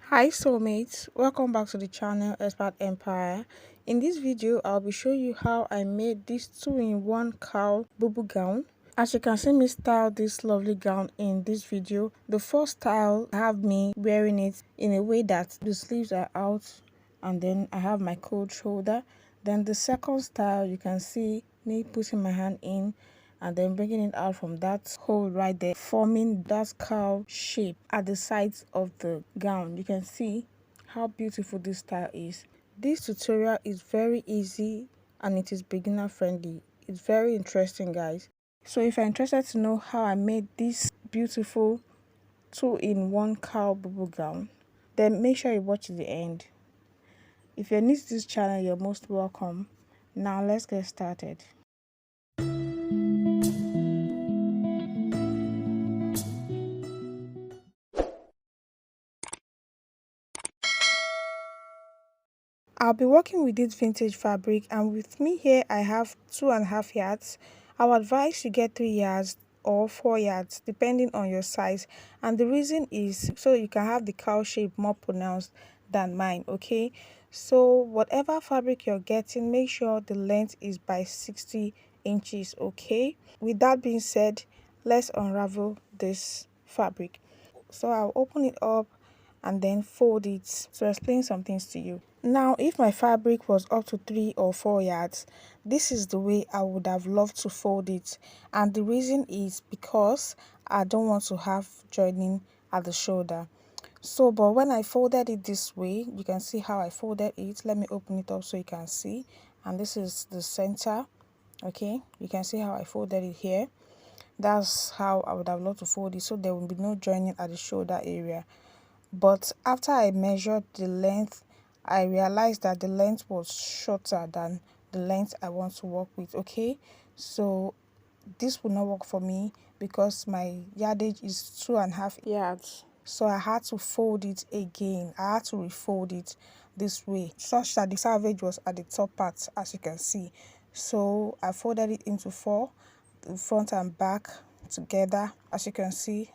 Hi soulmates, welcome back to the channel Expert Empire. In this video I'll be showing you how I made this 2-in-1 cowl bubu gown. As you can see me style this lovely gown in this video. The first style I have me wearing it in a way that the sleeves are out and then I have my cold shoulder. Then the second style you can see me putting my hand in and then bringing it out from that hole right there, forming that cowl shape at the sides of the gown. You can see how beautiful this style is. This tutorial is very easy and it is beginner friendly. It's very interesting, guys. So if you're interested to know how I made this beautiful 2-in-1 cowl bubu gown, then make sure you watch to the end. If you're new to this channel, you're most welcome. Now let's get started. I'll be working with this vintage fabric, and with me here I have 2.5 yards. I would advise you get 3 yards or 4 yards depending on your size, and the reason is so you can have the cowl shape more pronounced than mine. Okay, so whatever fabric you're getting, make sure the length is by 60 inches. Okay, with that being said, let's unravel this fabric. So I'll open it up and then fold it to explain some things to you. Now, if my fabric was up to 3 or 4 yards, this is the way I would have loved to fold it, and the reason is because I don't want to have joining at the shoulder. So but when I folded it this way, you can see how I folded it. Let me open it up so you can see, and this is the center. Okay, you can see how I folded it here. That's how I would have loved to fold it, so there will be no joining at the shoulder area. But after I measured the length, I realized that the length was shorter than the length I want to work with. Okay, so this will not work for me because my yardage is 2.5 yards. So I had to fold it again. I had to refold it this way such that the selvage was at the top part, as you can see. So I folded it into 4, the front and back together, as you can see.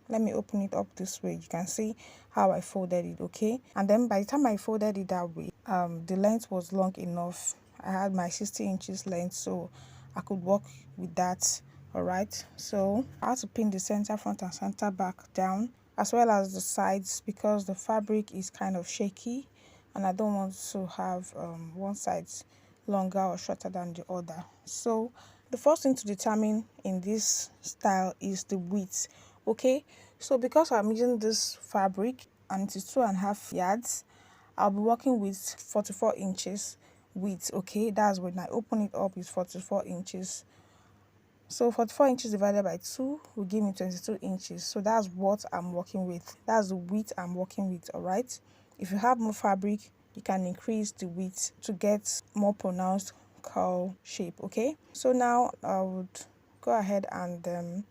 Let me open it up this way. You can see how I folded it. Okay, and then by the time I folded it that way, the length was long enough. I had my 60 inches length, so I could work with that. All right, so I had to pin the center front and center back down, as well as the sides, because the fabric is kind of shaky and I don't want to have one side longer or shorter than the other. So the first thing to determine in this style is the width. Okay, so because I'm using this fabric and it is 2.5 yards, I'll be working with 44 inches width. Okay, that's when I open it up, is 44 inches. So 44 inches divided by 2 will give me 22 inches. So that's what I'm working with. That's the width I'm working with. All right, if you have more fabric, you can increase the width to get more pronounced curl shape. Okay, so now I would go ahead and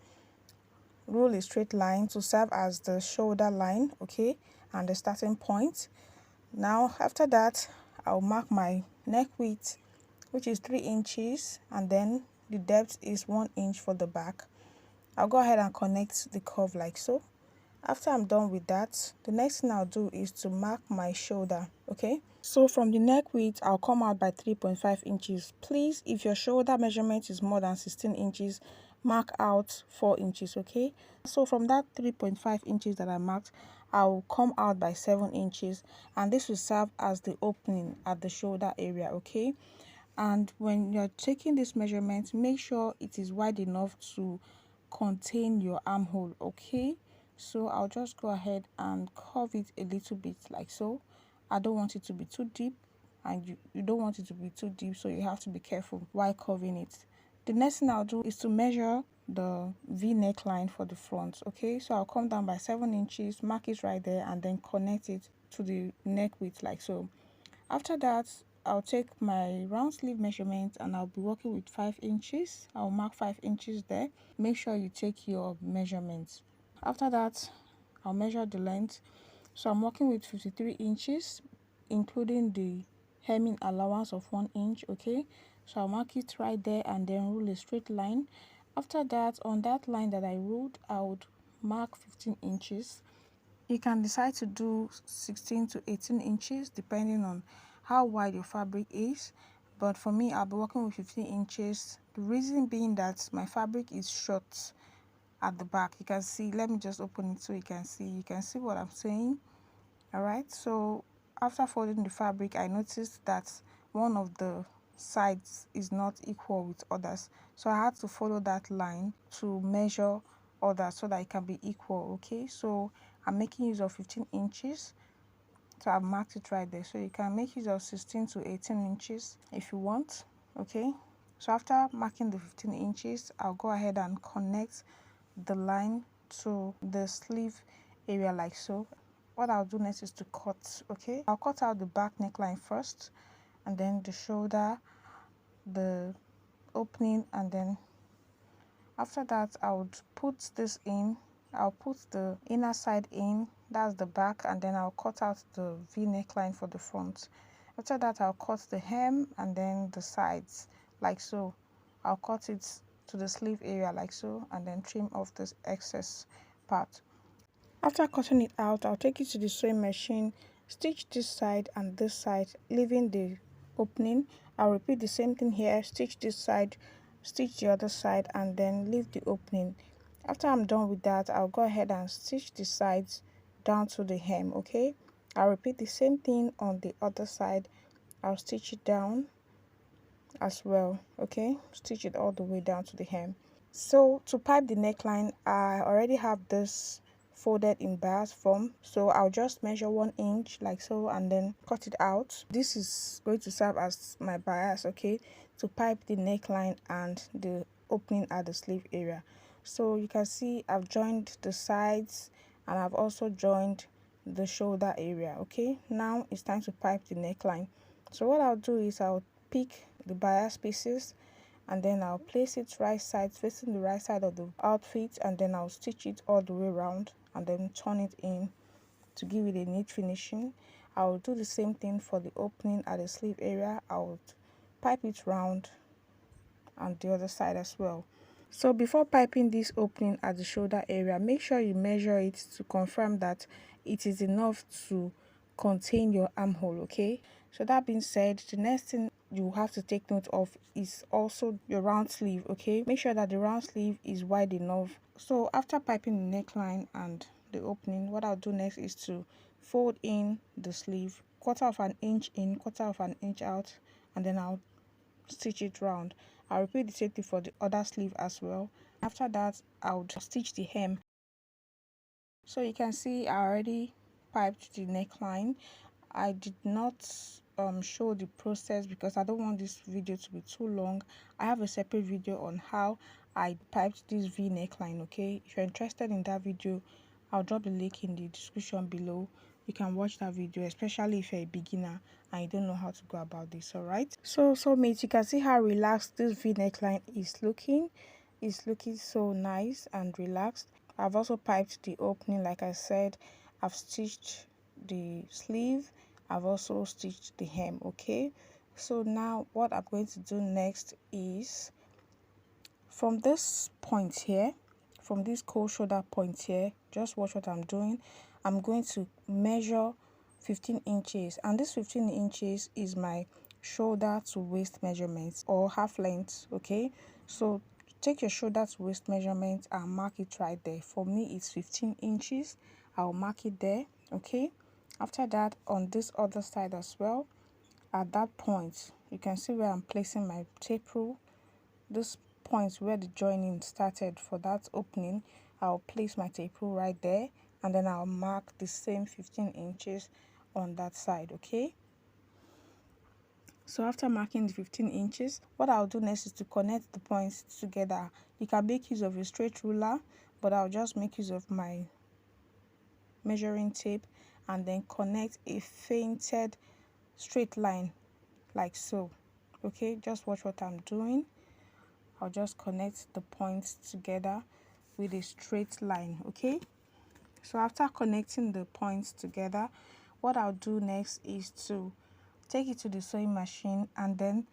rule a straight line to serve as the shoulder line, okay, and the starting point. Now after that, I'll mark my neck width, which is 3 inches, and then the depth is 1 inch for the back. I'll go ahead and connect the curve like so. After I'm done with that, the next thing I'll do is to mark my shoulder. Okay, so from the neck width, I'll come out by 3.5 inches. Please, if your shoulder measurement is more than 16 inches, mark out 4 inches. Okay, so from that 3.5 inches that I marked, I'll come out by 7 inches, and this will serve as the opening at the shoulder area. Okay, and when you're taking this measurement, make sure it is wide enough to contain your armhole. Okay, so I'll just go ahead and curve it a little bit like so. I don't want it to be too deep, and you don't want it to be too deep, so you have to be careful while curving it. The next thing I'll do is to measure the V neckline for the front. Okay, so I'll come down by 7 inches, mark it right there, and then connect it to the neck width like so. After that, I'll take my round sleeve measurement and I'll be working with 5 inches. I'll mark 5 inches there. Make sure you take your measurements. After that, I'll measure the length. So I'm working with 53 inches, including the hemming allowance of 1 inch. Okay, so I'll mark it right there and then rule a straight line. After that, on that line that I ruled, I would mark 15 inches. You can decide to do 16 to 18 inches depending on how wide your fabric is, but for me I'll be working with 15 inches. The reason being that my fabric is short at the back. You can see, let me just open it so you can see what I'm saying. All right, so after folding the fabric, I noticed that one of the sides is not equal with others, so I had to follow that line to measure others so that it can be equal. Okay, so I'm making use of 15 inches, so I've marked it right there. So you can make use of 16 to 18 inches if you want. Okay, so after marking the 15 inches, I'll go ahead and connect the line to the sleeve area like so. What I'll do next is to cut. Okay, I'll cut out the back neckline first, and then the shoulder, the opening, and then after that I would put this in. I'll put the inner side in, that's the back, and then I'll cut out the V neckline for the front. After that I'll cut the hem and then the sides like so. I'll cut it to the sleeve area like so, and then trim off this excess part. After cutting it out, I'll take it to the sewing machine, stitch this side and this side, leaving the opening. I'll repeat the same thing here, stitch this side, stitch the other side, and then leave the opening. After I'm done with that, I'll go ahead and stitch the sides down to the hem. Okay, I'll repeat the same thing on the other side. I'll stitch it down as well. Okay, stitch it all the way down to the hem. So to pipe the neckline, I already have this folded in bias form, so I'll just measure 1 inch like so and then cut it out. This is going to serve as my bias, okay, to pipe the neckline and the opening at the sleeve area. So you can see I've joined the sides and I've also joined the shoulder area. Okay, now it's time to pipe the neckline. So what I'll do is I'll pick the bias pieces, and then I'll place it right side, facing the right side of the outfit, and then I'll stitch it all the way around and then turn it in to give it a neat finishing. I'll do the same thing for the opening at the sleeve area. I'll pipe it round and the other side as well. So before piping this opening at the shoulder area, make sure you measure it to confirm that it is enough to contain your armhole. Okay, so that being said, the next thing you have to take note of is also your round sleeve. Okay, make sure that the round sleeve is wide enough. So after piping the neckline and the opening, what I'll do next is to fold in the sleeve, 1/4 inch in, 1/4 inch out, and then I'll stitch it round. I'll repeat the same thing for the other sleeve as well. After that, I'll stitch the hem. So you can see I already piped the neckline. I did not show the process because I don't want this video to be too long. I have a separate video on how I piped this V neckline. Okay, if you're interested in that video, I'll drop the link in the description below. You can watch that video, especially if you're a beginner and you don't know how to go about this. All right, so mates, you can see how relaxed this V neckline is looking. It's looking so nice and relaxed. I've also piped the opening, like I said. I've stitched the sleeve. I've also stitched the hem. Okay, so now what I'm going to do next is from this point here, from this cold shoulder point here, just watch what I'm doing. I'm going to measure 15 inches, and this 15 inches is my shoulder to waist measurements or half length. Okay, so take your shoulder to waist measurement and mark it right there. For me it's 15 inches. I'll mark it there. Okay, after that, on this other side as well, at that point you can see where I'm placing my tape rule. This point where the joining started for that opening, I'll place my tape rule right there, and then I'll mark the same 15 inches on that side. Okay, so after marking the 15 inches, what I'll do next is to connect the points together. You can make use of a straight ruler, but I'll just make use of my measuring tape and then connect a fainted straight line like so. Okay, just watch what I'm doing. I'll just connect the points together with a straight line. Okay, so after connecting the points together, what I'll do next is to take it to the sewing machine and then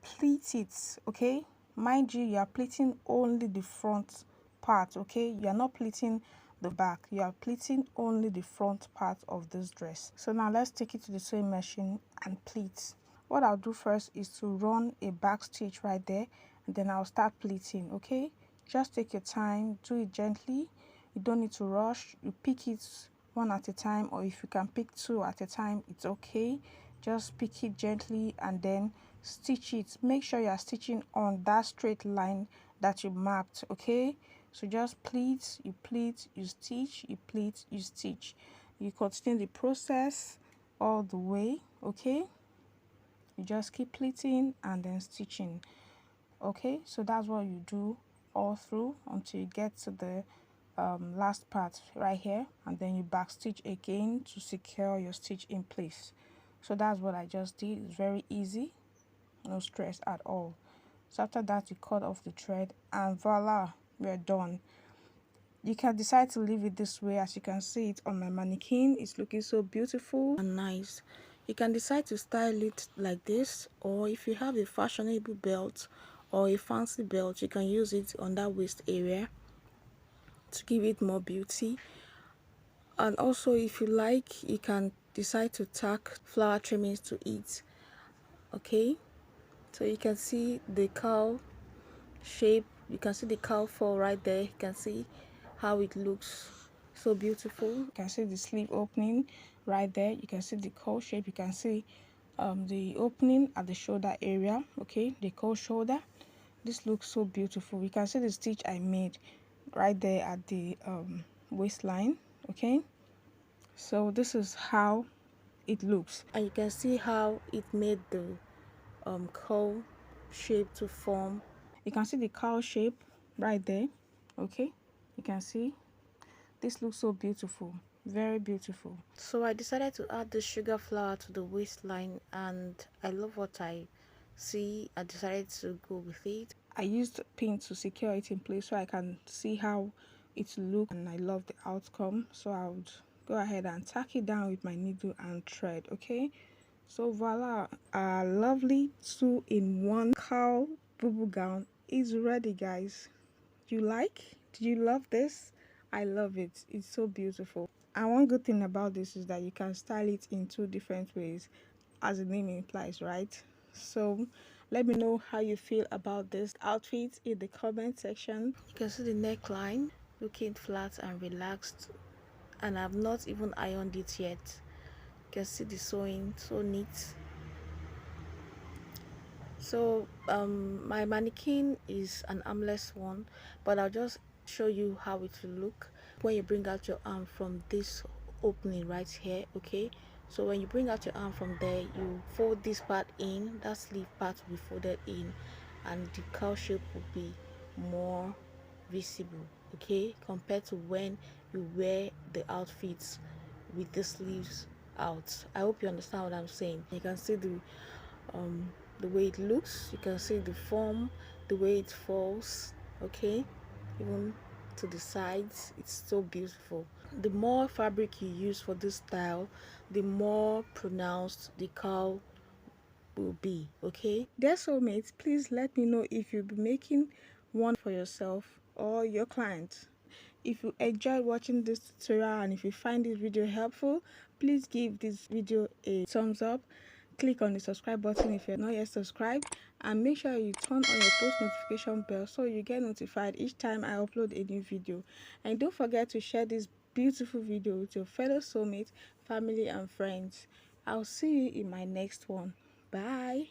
pleat it. Okay, mind you, you are pleating only the front part. Okay, you are not pleating the back. You are pleating only the front part of this dress. So now let's take it to the sewing machine and pleat. What I'll do first is to run a back stitch right there, and then I'll start pleating. Okay, just take your time, do it gently. You don't need to rush. You pick it one at a time, or if you can pick two at a time, it's okay. Just pick it gently and then stitch it. Make sure you are stitching on that straight line that you marked. Okay, so just pleat, you stitch, you pleat, you stitch. You continue the process all the way. Okay, you just keep pleating and then stitching. Okay, so that's what you do all through until you get to the last part right here, and then you back stitch again to secure your stitch in place. So that's what I just did. It's very easy, no stress at all. So after that, you cut off the thread and voila, we're done. You can decide to leave it this way. As you can see it on my mannequin, it's looking so beautiful and nice. You can decide to style it like this, or if you have a fashionable belt or a fancy belt, you can use it on that waist area to give it more beauty. And also, if you like, you can decide to tack flower trimmings to it. Okay, so you can see the cowl shape, you can see the cowl fall right there. You can see how it looks so beautiful. You can see the sleeve opening right there. You can see the cowl shape. You can see the opening at the shoulder area. Okay, the cowl shoulder. This looks so beautiful. You can see the stitch I made right there at the waistline. Okay, so this is how it looks, and you can see how it made the cowl shape to form. You can see the cowl shape right there. Okay, you can see this looks so beautiful, very beautiful. So I decided to add the sugar flower to the waistline, and I love what I see. I decided to go with it. I used pin to secure it in place so I can see how it looks, and I love the outcome. So I would go ahead and tack it down with my needle and thread. Okay, so voila, a lovely 2-in-1 cowl bubu gown is ready, guys. You like? Do you love this? I love it. It's so beautiful. And one good thing about this is that you can style it in 2 different ways, as the name implies, right? So let me know how you feel about this outfit in the comment section. You can see the neckline looking flat and relaxed, and I've not even ironed it yet. You can see the sewing, so neat. So my mannequin is an armless one, but I'll just show you how it will look when you bring out your arm from this opening right here. Okay, so when you bring out your arm from there, you fold this part in, that sleeve part will be folded in, and the cowl shape will be more visible, okay, compared to when you wear the outfits with the sleeves out. I hope you understand what I'm saying. You can see the way it looks, you can see the form, the way it falls, okay, even to the sides. It's so beautiful. The more fabric you use for this style, the more pronounced the cowl will be. Okay, dear soulmates, please let me know if you'll be making one for yourself or your client. If you enjoyed watching this tutorial and if you find this video helpful, please give this video a thumbs up. Click on the subscribe button if you're not yet subscribed, and make sure you turn on your post notification bell so you get notified each time I upload a new video. And don't forget to share this beautiful video with your fellow soulmates, family and friends. I'll see you in my next one. Bye.